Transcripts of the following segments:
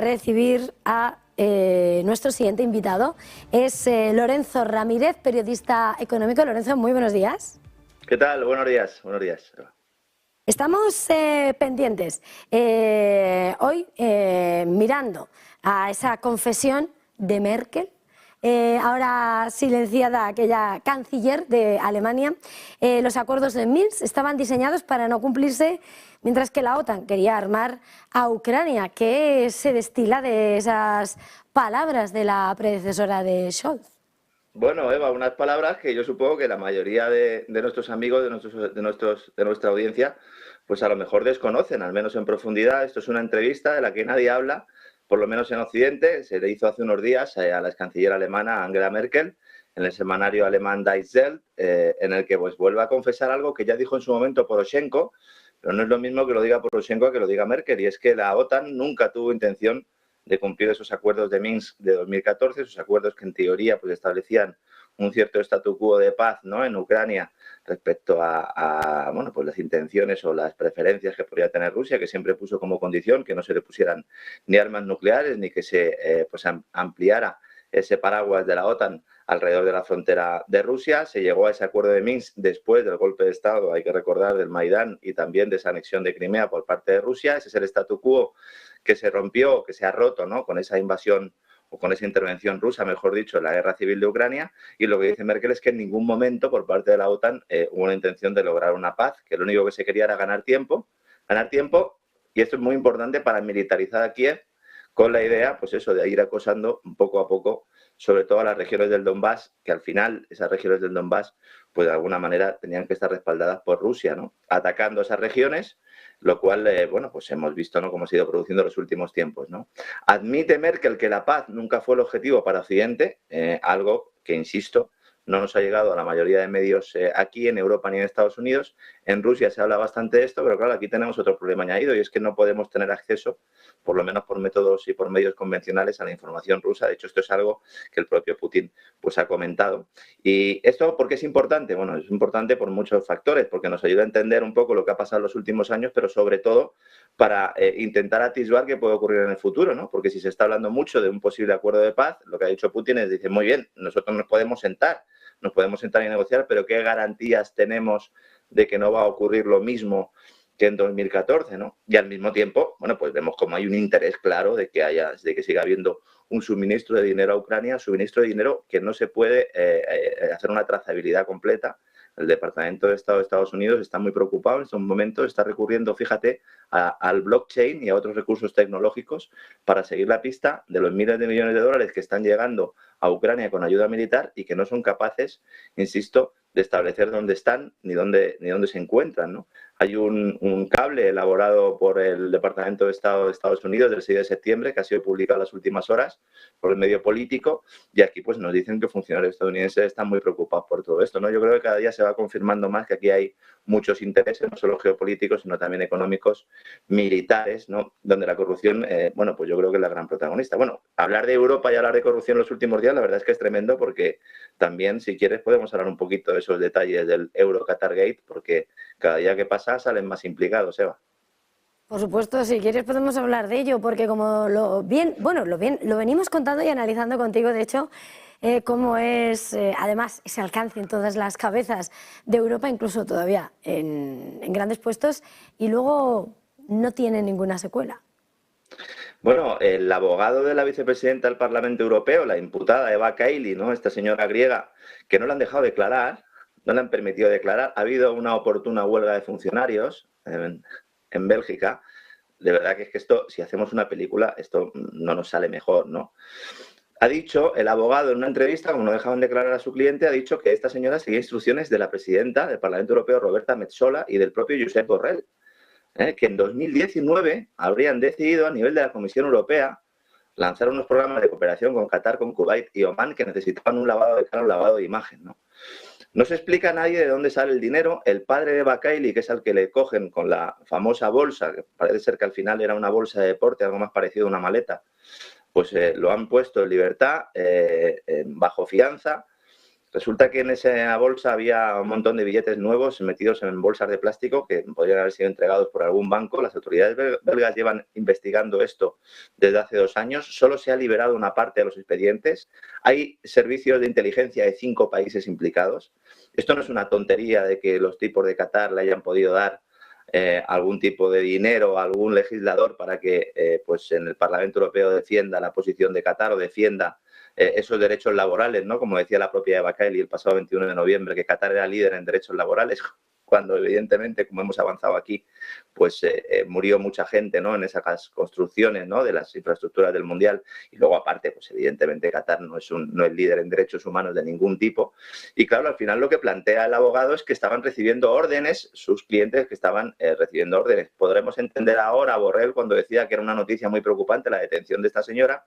recibir a nuestro siguiente invitado. Es Lorenzo Ramírez, periodista económico. Lorenzo, muy buenos días. ¿Qué tal? Buenos días. Buenos días. Estamos pendientes hoy mirando a esa confesión de Merkel, ahora silenciada, aquella canciller de Alemania. Los acuerdos de Minsk estaban diseñados para no cumplirse, mientras que la OTAN quería armar a Ucrania. ¿Qué se destila de esas palabras de la predecesora de Scholz? Bueno, Eva, unas palabras que yo supongo que la mayoría de nuestros amigos, de nuestra audiencia, pues a lo mejor desconocen, al menos en profundidad. Esto es una entrevista de la que nadie habla, por lo menos en Occidente. Se le hizo hace unos días a la ex canciller alemana Angela Merkel, en el semanario alemán Die Welt, en el que pues vuelve a confesar algo que ya dijo en su momento Poroshenko, pero no es lo mismo que lo diga Poroshenko que lo diga Merkel, y es que la OTAN nunca tuvo intención de cumplir esos acuerdos de Minsk de 2014, esos acuerdos que en teoría pues establecían un cierto statu quo de paz, ¿no?, en Ucrania respecto a bueno, pues las intenciones o las preferencias que podría tener Rusia, que siempre puso como condición que no se le pusieran ni armas nucleares ni que se pues ampliara ese paraguas de la OTAN alrededor de la frontera de Rusia. Se llegó a ese acuerdo de Minsk después del golpe de Estado, hay que recordar, del Maidán y también de esa anexión de Crimea por parte de Rusia. Ese es el statu quo que se rompió, que se ha roto, ¿no?, con esa invasión o con esa intervención rusa, mejor dicho, en la guerra civil de Ucrania. Y lo que dice Merkel es que en ningún momento por parte de la OTAN hubo una intención de lograr una paz, que lo único que se quería era ganar tiempo, y esto es muy importante para militarizar a Kiev, con la idea, pues eso, de ir acosando poco a poco, sobre todo a las regiones del Donbass, que al final esas regiones del Donbass, pues de alguna manera tenían que estar respaldadas por Rusia, ¿no?, atacando esas regiones, lo cual, bueno, pues hemos visto, ¿no?, cómo se ha ido produciendo en los últimos tiempos, ¿no? Admite Merkel que la paz nunca fue el objetivo para Occidente, algo que, insisto, no nos ha llegado a la mayoría de medios aquí en Europa ni en Estados Unidos. En Rusia se habla bastante de esto, pero claro, aquí tenemos otro problema añadido, y es que no podemos tener acceso, por lo menos por métodos y por medios convencionales, a la información rusa. De hecho, esto es algo que el propio Putin pues ha comentado. ¿Y esto por qué es importante? Bueno, es importante por muchos factores, porque nos ayuda a entender un poco lo que ha pasado en los últimos años, pero sobre todo para intentar atisbar qué puede ocurrir en el futuro, ¿no? Porque si se está hablando mucho de un posible acuerdo de paz, lo que ha dicho Putin es, dice, muy bien, nosotros nos podemos sentar y negociar, pero ¿qué garantías tenemos de que no va a ocurrir lo mismo que en 2014, ¿no? Y al mismo tiempo, bueno, pues vemos como hay un interés claro de que siga habiendo un suministro de dinero a Ucrania, suministro de dinero que no se puede hacer una trazabilidad completa. El Departamento de Estado de Estados Unidos está muy preocupado en estos momentos, está recurriendo, fíjate, al blockchain y a otros recursos tecnológicos para seguir la pista de los miles de millones de dólares que están llegando a Ucrania con ayuda militar y que no son capaces, insisto, de establecer dónde están ni dónde se encuentran, ¿no? Hay un cable elaborado por el Departamento de Estado de Estados Unidos del 6 de septiembre que ha sido publicado en las últimas horas por el medio político, y aquí pues nos dicen que funcionarios estadounidenses están muy preocupados por todo esto, ¿no? Yo creo que cada día se va confirmando más que aquí hay muchos intereses, no solo geopolíticos, sino también económicos, militares, ¿no?, donde la corrupción, bueno, pues yo creo que es la gran protagonista. Bueno, hablar de Europa y hablar de corrupción en los últimos días, la verdad es que es tremendo, porque también, si quieres, podemos hablar un poquito de esos detalles del Euro-Qatar-Gate, porque cada día que pasa salen más implicados, Eva. Por supuesto, si quieres podemos hablar de ello, porque como lo venimos contando y analizando contigo, de hecho, cómo es, además, ese alcance en todas las cabezas de Europa, incluso todavía en grandes puestos, y luego no tiene ninguna secuela. Bueno, el abogado de la vicepresidenta del Parlamento Europeo, la imputada Eva Kaili, ¿no?, esta señora griega, que no la han dejado declarar, no le han permitido declarar. Ha habido una oportuna huelga de funcionarios en Bélgica. De verdad que es que esto, si hacemos una película, esto no nos sale mejor, ¿no? Ha dicho el abogado en una entrevista, como no dejaban declarar a su cliente, ha dicho que esta señora seguía instrucciones de la presidenta del Parlamento Europeo, Roberta Metsola, y del propio Josep Borrell, que en 2019 habrían decidido a nivel de la Comisión Europea lanzar unos programas de cooperación con Qatar, con Kuwait y Omán, que necesitaban un lavado de cara, un lavado de imagen, ¿no? No se explica a nadie de dónde sale el dinero. El padre de Eva Kaili, que es al que le cogen con la famosa bolsa, que parece ser que al final era una bolsa de deporte, algo más parecido a una maleta, pues lo han puesto en libertad, bajo fianza. Resulta que en esa bolsa había un montón de billetes nuevos metidos en bolsas de plástico que podrían haber sido entregados por algún banco. Las autoridades belgas llevan investigando esto desde hace 2 años. Solo se ha liberado una parte de los expedientes. Hay servicios de inteligencia de 5 países implicados. Esto no es una tontería de que los tipos de Qatar le hayan podido dar algún tipo de dinero a algún legislador para que pues en el Parlamento Europeo defienda la posición de Qatar o defienda esos derechos laborales, ¿no? Como decía la propia Eva Kaili el pasado 21 de noviembre, que Qatar era líder en derechos laborales, cuando evidentemente, como hemos avanzado aquí, pues murió mucha gente, ¿no? En esas construcciones, ¿no? De las infraestructuras del Mundial. Y luego, aparte, pues evidentemente Qatar no es líder en derechos humanos de ningún tipo. Y claro, al final lo que plantea el abogado es que estaban recibiendo órdenes, sus clientes que estaban recibiendo órdenes. Podremos entender ahora a Borrell cuando decía que era una noticia muy preocupante la detención de esta señora.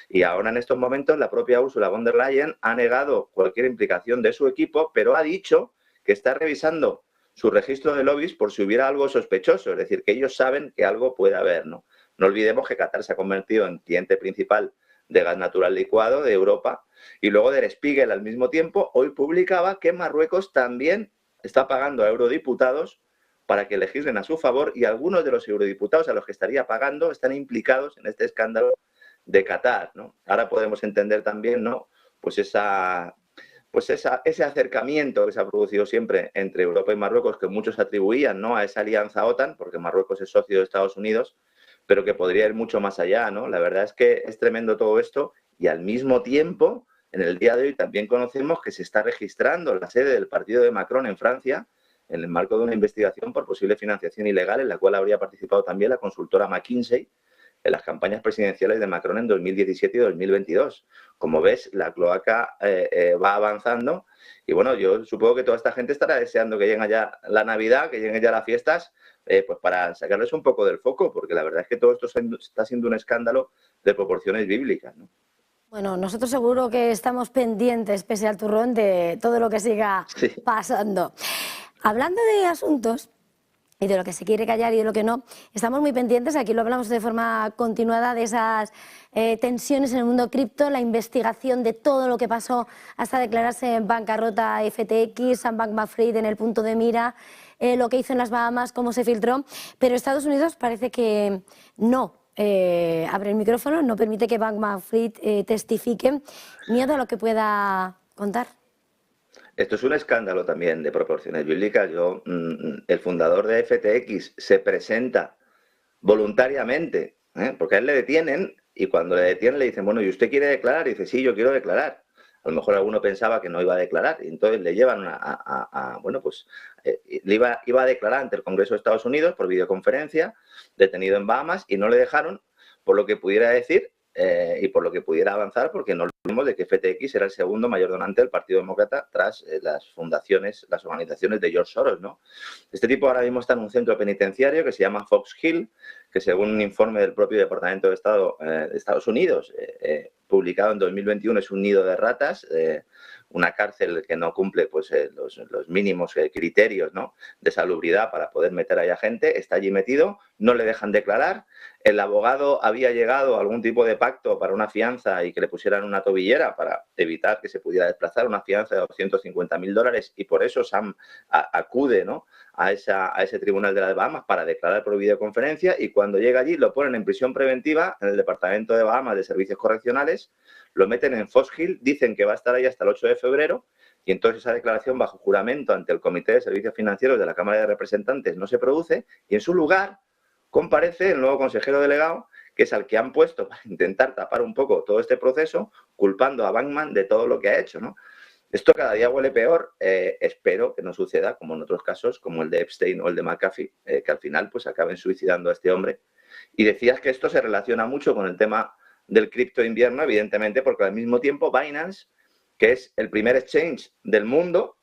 Y ahora, en estos momentos, la propia Ursula von der Leyen ha negado cualquier implicación de su equipo, pero ha dicho que está revisando su registro de lobbies por si hubiera algo sospechoso, es decir, que ellos saben que algo puede haber, ¿no? No olvidemos que Qatar se ha convertido en cliente principal de gas natural licuado de Europa y luego Der Spiegel al mismo tiempo hoy publicaba que Marruecos también está pagando a eurodiputados para que legislen a su favor y algunos de los eurodiputados a los que estaría pagando están implicados en este escándalo de Qatar, ¿no? Ahora podemos entender también, ¿no? Pues ese acercamiento que se ha producido siempre entre Europa y Marruecos, que muchos atribuían, ¿no? A esa alianza OTAN, porque Marruecos es socio de Estados Unidos, pero que podría ir mucho más allá, ¿no? La verdad es que es tremendo todo esto y al mismo tiempo, en el día de hoy también conocemos que se está registrando la sede del partido de Macron en Francia en el marco de una investigación por posible financiación ilegal en la cual habría participado también la consultora McKinsey en las campañas presidenciales de Macron en 2017 y 2022. Como ves, la cloaca va avanzando y bueno, yo supongo que toda esta gente estará deseando que llegue ya la Navidad, que lleguen ya las fiestas, pues para sacarles un poco del foco, porque la verdad es que todo esto está siendo un escándalo de proporciones bíblicas, ¿no? Bueno, nosotros seguro que estamos pendientes, pese al turrón, de todo lo que siga pasando. Hablando de asuntos y de lo que se quiere callar y de lo que no, estamos muy pendientes, aquí lo hablamos de forma continuada, de esas tensiones en el mundo cripto, la investigación de todo lo que pasó hasta declararse en bancarrota FTX, Sam Bankman-Fried en el punto de mira, lo que hizo en las Bahamas, cómo se filtró, pero Estados Unidos parece que no abre el micrófono, no permite que Bankman-Fried testifique. Miedo a lo que pueda contar. Esto es un escándalo también de proporciones bíblicas. El fundador de FTX se presenta voluntariamente, porque a él le detienen y cuando le detienen le dicen, bueno, ¿y usted quiere declarar? Y dice, sí, yo quiero declarar. A lo mejor alguno pensaba que no iba a declarar y entonces le llevan le iba a declarar ante el Congreso de Estados Unidos por videoconferencia, detenido en Bahamas, y no le dejaron por lo que pudiera decir y por lo que pudiera avanzar, porque no olvidemos de que FTX era el segundo mayor donante del Partido Demócrata tras las fundaciones, las organizaciones de George Soros, ¿no? Este tipo ahora mismo está en un centro penitenciario que se llama Fox Hill, que según un informe del propio Departamento de Estado de Estados Unidos, publicado en 2021, es un nido de ratas, una cárcel que no cumple pues, los mínimos criterios, ¿no? De salubridad para poder meter ahí a gente. Está allí metido, no le dejan declarar. El abogado había llegado a algún tipo de pacto para una fianza y que le pusieran una tobillera para evitar que se pudiera desplazar, una fianza de $250.000, y por eso Sam acude, ¿no? a ese tribunal de las Bahamas para declarar por videoconferencia, y cuando llega allí lo ponen en prisión preventiva en el Departamento de Bahamas de Servicios Correccionales, lo meten en Fox Hill, dicen que va a estar ahí hasta el 8 de febrero, y entonces esa declaración bajo juramento ante el Comité de Servicios Financieros de la Cámara de Representantes no se produce, y en su lugar comparece el nuevo consejero delegado, que es al que han puesto para intentar tapar un poco todo este proceso, culpando a Bankman de todo lo que ha hecho, ¿no? Esto cada día huele peor. Espero que no suceda como en otros casos, como el de Epstein o el de McAfee, que al final pues acaben suicidando a este hombre. Y decías que esto se relaciona mucho con el tema del cripto invierno, evidentemente, porque al mismo tiempo Binance, que es el primer exchange del mundo,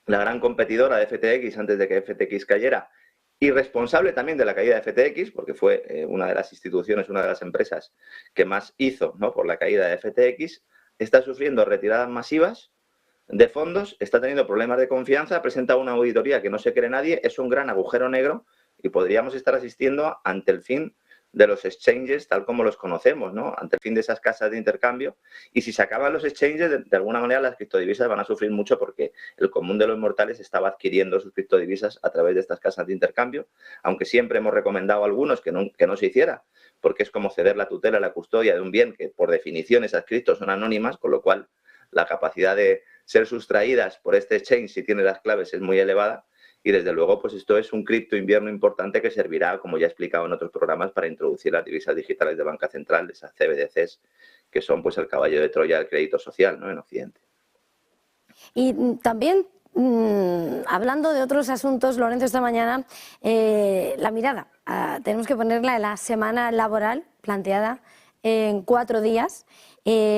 la gran competidora de FTX antes de que FTX cayera, y responsable también de la caída de FTX, porque fue una de las instituciones, una de las empresas que más hizo, ¿no? Por la caída de FTX, está sufriendo retiradas masivas de fondos, está teniendo problemas de confianza, ha presentado una auditoría que no se cree nadie, es un gran agujero negro y podríamos estar asistiendo ante el fin de los exchanges tal como los conocemos, ¿no? Ante el fin de esas casas de intercambio. Y si se acaban los exchanges, de alguna manera las criptodivisas van a sufrir mucho porque el común de los mortales estaba adquiriendo sus criptodivisas a través de estas casas de intercambio, aunque siempre hemos recomendado a algunos que no se hiciera, porque es como ceder la tutela, la custodia de un bien que por definición esas criptos son anónimas, con lo cual la capacidad de ser sustraídas por este exchange si tiene las claves es muy elevada. Y desde luego, pues esto es un cripto invierno importante que servirá, como ya he explicado en otros programas, para introducir las divisas digitales de banca central, esas CBDCs, que son pues el caballo de Troya del crédito social, ¿no?, en Occidente. Y también, hablando de otros asuntos, Lorenzo, esta mañana, la mirada, tenemos que ponerla en la semana laboral planteada en 4 días.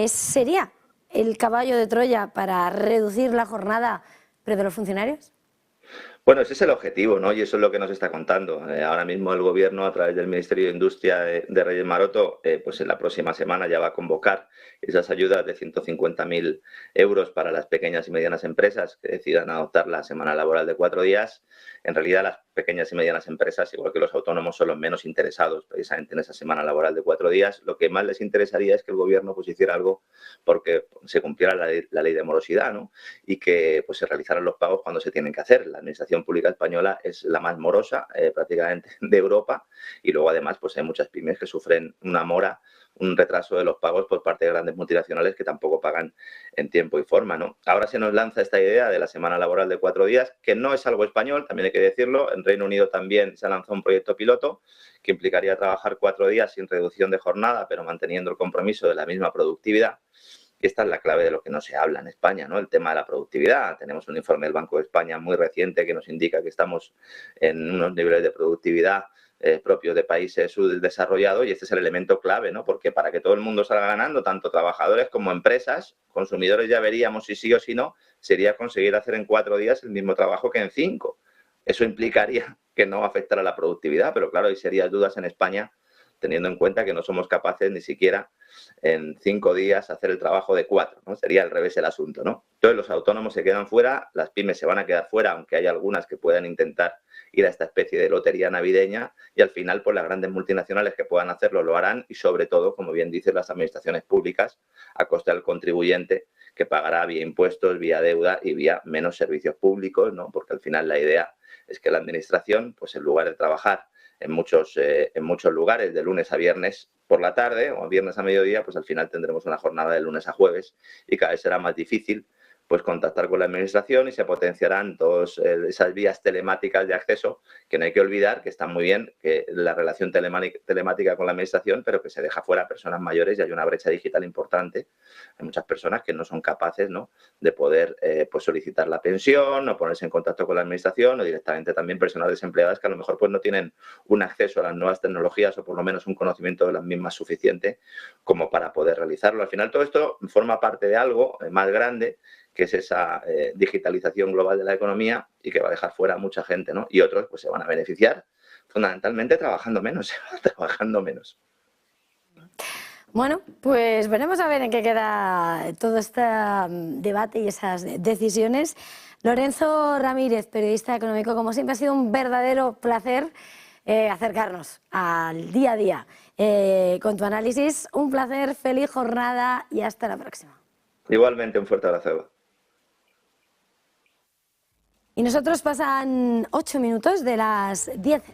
¿Sería el caballo de Troya para reducir la jornada, pero de los funcionarios? Bueno, ese es el objetivo, ¿no? Y eso es lo que nos está contando. Ahora mismo el Gobierno, a través del Ministerio de Industria de Reyes Maroto, pues en la próxima semana ya va a convocar esas ayudas de 150.000 euros para las pequeñas y medianas empresas que decidan adoptar la semana laboral de 4 días. En realidad, las pequeñas y medianas empresas, igual que los autónomos, son los menos interesados precisamente en esa semana laboral de 4 días. Lo que más les interesaría es que el Gobierno pues hiciera algo porque se cumpliera la ley de morosidad, ¿no? Y que pues se realizaran los pagos cuando se tienen que hacer. La Administración Pública Española es la más morosa prácticamente de Europa, y luego además pues hay muchas pymes que sufren una mora, un retraso de los pagos por parte de grandes multinacionales que tampoco pagan en tiempo y forma, ¿no? Ahora se nos lanza esta idea de la semana laboral de 4 días, que no es algo español, también hay que decirlo. En Reino Unido también se ha lanzado un proyecto piloto que implicaría trabajar 4 días sin reducción de jornada, pero manteniendo el compromiso de la misma productividad. Y esta es la clave de lo que no se habla en España, ¿no? El tema de la productividad. Tenemos un informe del Banco de España muy reciente que nos indica que estamos en unos niveles de productividad propios de países subdesarrollados, y este es el elemento clave, ¿no? Porque para que todo el mundo salga ganando, tanto trabajadores como empresas, consumidores ya veríamos si sí o si no, sería conseguir hacer en 4 días el mismo trabajo que en 5. Eso implicaría que no afectara la productividad, pero claro, hay serias dudas en España, teniendo en cuenta que no somos capaces ni siquiera en 5 días hacer el trabajo de 4, ¿no? Sería al revés el asunto, ¿no? Entonces los autónomos se quedan fuera, las pymes se van a quedar fuera, aunque hay algunas que puedan intentar ir a esta especie de lotería navideña, y al final pues las grandes multinacionales que puedan hacerlo lo harán, y sobre todo, como bien dicen, las administraciones públicas a costa del contribuyente, que pagará vía impuestos, vía deuda y vía menos servicios públicos, ¿no? Porque al final la idea es que la administración, pues en lugar de trabajar en muchos lugares de lunes a viernes por la tarde o viernes a mediodía, pues al final tendremos una jornada de lunes a jueves, y cada vez será más difícil pues contactar con la administración, y se potenciarán todas esas vías telemáticas de acceso, que no hay que olvidar que están muy bien, que la relación telemática con la administración, pero que se deja fuera a personas mayores y hay una brecha digital importante. Hay muchas personas que no son capaces, ¿no?, de poder pues solicitar la pensión o ponerse en contacto con la administración, o directamente también personas desempleadas que a lo mejor pues no tienen un acceso a las nuevas tecnologías, o por lo menos un conocimiento de las mismas suficiente como para poder realizarlo. Al final todo esto forma parte de algo más grande, que es esa digitalización global de la economía, y que va a dejar fuera a mucha gente, ¿no? Y otros pues se van a beneficiar fundamentalmente trabajando menos, trabajando menos. Bueno, pues veremos a ver en qué queda todo este debate y esas decisiones. Lorenzo Ramírez, periodista económico, como siempre ha sido un verdadero placer acercarnos al día a día con tu análisis. Un placer, feliz jornada y hasta la próxima. Igualmente, un fuerte abrazo. Y nosotros pasan 8 minutos de las 10 de